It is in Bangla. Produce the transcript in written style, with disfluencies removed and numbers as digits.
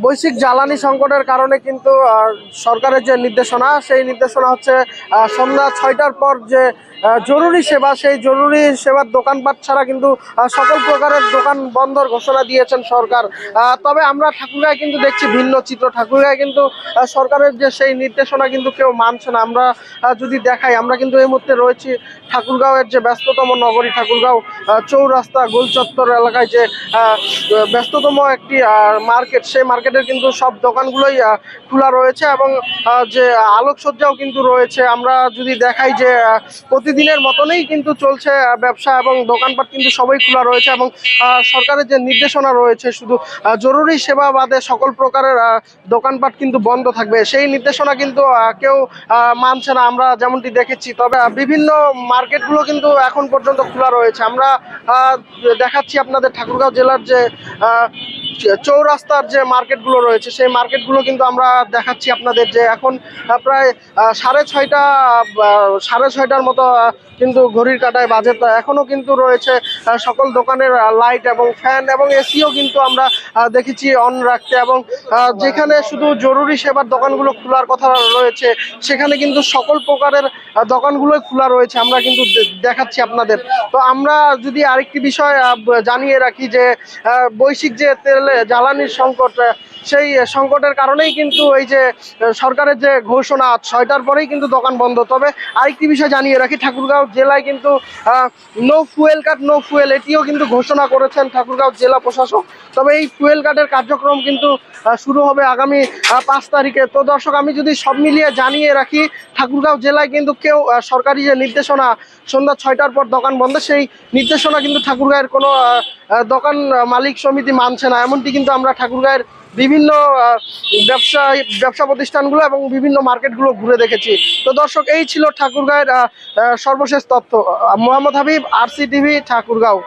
বৈশ্বিক জ্বালানি সংকটের কারণে কিন্তু সরকারের যে নির্দেশনা সেই নির্দেশনা হচ্ছে সন্ধ্যা 6টার পর যে জরুরি সেবা সেই জরুরি সেবার দোকানপাট ছাড়া কিন্তু সকল প্রকারের দোকান বন্ধর ঘোষণা দিয়েছেন সরকার। তবে আমরা ঠাকুরগাঁয়ে কিন্তু দেখছি ভিন্ন চিত্র। ঠাকুরগাঁয়ে কিন্তু সরকারের যে সেই নির্দেশনা কিন্তু কেউ মানছে না। আমরা যদি দেখাই, আমরা কিন্তু এই মুহূর্তে রয়েছি ঠাকুরগাঁওয়ের যে ব্যস্ততম নগরী ঠাকুরগাঁও চৌরাস্তা গোলচত্বর এলাকায় যে ব্যস্ততম একটি মার্কেট, সেই মার্কেটের কিন্তু সব দোকানগুলোই খোলা রয়েছে এবং যে আলোকসজ্জাও কিন্তু রয়েছে। আমরা যদি দেখাই যে প্রতিদিনের মতনই কিন্তু চলছে ব্যবসা এবং দোকানপাট কিন্তু সবই খোলা রয়েছে এবং সরকারের যে নির্দেশনা রয়েছে শুধু জরুরি সেবা বাদে সকল প্রকারের দোকানপাট কিন্তু বন্ধ থাকবে, সেই নির্দেশনা কিন্তু কেউ মানছে না আমরা যেমনটি দেখেছি। তবে বিভিন্ন মার্কেটগুলো কিন্তু এখন পর্যন্ত খোলা রয়েছে। আমরা দেখাচ্ছি আপনাদের ঠাকুরগাঁও জেলার যে চৌরাস্তার যে মার্কেটগুলো রয়েছে সেই মার্কেটগুলো কিন্তু আমরা দেখাচ্ছি আপনাদের যে এখন প্রায় 6:30টার মতো কিন্তু ঘড়ির কাঁটায় বাজে। এখনও কিন্তু রয়েছে সকল দোকানের লাইট এবং ফ্যান এবং এসিও কিন্তু আমরা দেখেছি অন রাখতে এবং যেখানে শুধু জরুরি সেবার দোকানগুলো খোলার কথা রয়েছে সেখানে কিন্তু সকল প্রকারের দোকানগুলোই খোলা রয়েছে। আমরা কিন্তু দেখাচ্ছি আপনাদের। তো আমরা যদি আরেকটি বিষয় জানিয়ে রাখি যে বৈশ্বিক যে তেল জ্বালানির সংকট, সেই সংকটের কারণেই কিন্তু এই যে সরকারের যে ঘোষণা 6টার পরেই কিন্তু দোকান বন্ধ। তবে আরেকটি বিষয় জানিয়ে রাখি, ঠাকুরগাঁও জেলায় কিন্তু no fuel card no fuel এটিও কিন্তু ঘোষণা করেছেন ঠাকুরগাঁও জেলা প্রশাসক। তবে এই ফুয়েল কার্ডের কার্যক্রম কিন্তু শুরু হবে আগামী 5 তারিখে। তো দর্শক, আমি যদি সব মিলিয়ে জানিয়ে রাখি ঠাকুরগাঁও জেলায় কিন্তু কেউ সরকারি যে নির্দেশনা সন্ধ্যা 6টার পর দোকান বন্ধ, সেই নির্দেশনা কিন্তু ঠাকুরগাঁয়ের কোনো দোকান মালিক সমিতি মানছে না। এমনটি কিন্তু আমরা ঠাকুরগাঁয়ের বিভিন্ন ব্যবসা প্রতিষ্ঠানগুলো এবং বিভিন্ন মার্কেটগুলো ঘুরে দেখেছি। তো দর্শক, এই ছিল ঠাকুরগাঁয়ের সর্বশেষ তথ্য। Mohammad Habib, RC TV, Thakurgaon.